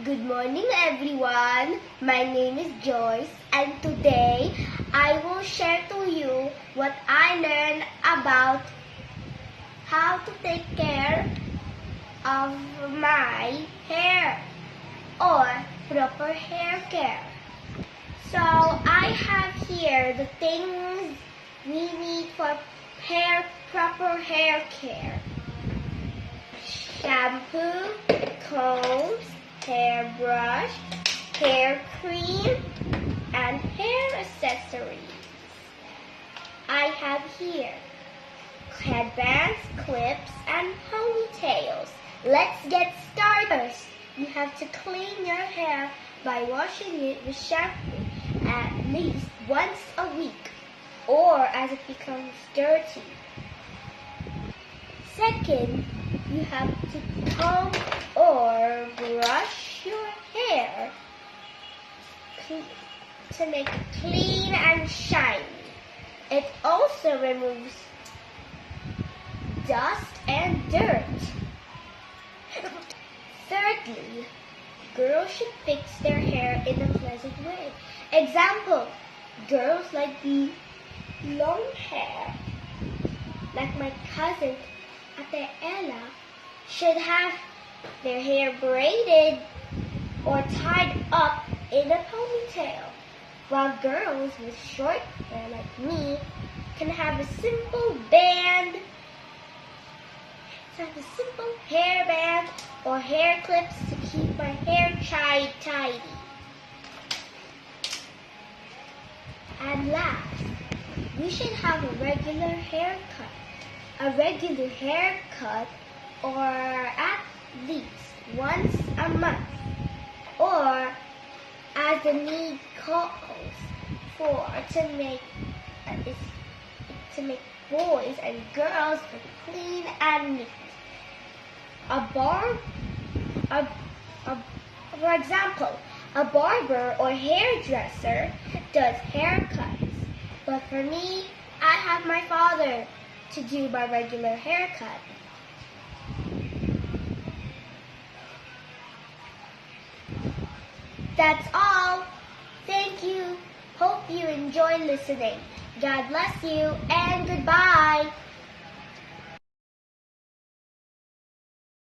Good morning everyone. My name is Joyce and today I will share to you what I learned about how to take care of my hair or proper hair care. So I have here the things we need for proper hair care. Shampoo, combs, hairbrush, hair cream, and hair accessories. I have here headbands, clips, and ponytails. Let's get started. You have to clean your hair by washing it with shampoo at least once a week or as it becomes dirty. Second, you have to comb or brush your hair to make it clean and shiny. It also removes dust and dirt. Thirdly, girls should fix their hair in a pleasant way. Example, girls like the long hair, like my cousin Ate Ella, should have their hair braided or tied up in a ponytail, while girls with short hair like me can have a simple hairband or hair clips to keep my hair tidy. And last, we should have a regular haircut. A regular haircut or at least once a month or as the need calls for to make boys and girls look clean and neat. For example, a barber or hairdresser does haircuts, but for me, I have my father to do my regular haircut. That's all. Thank you. Hope you enjoy listening. God bless you and goodbye.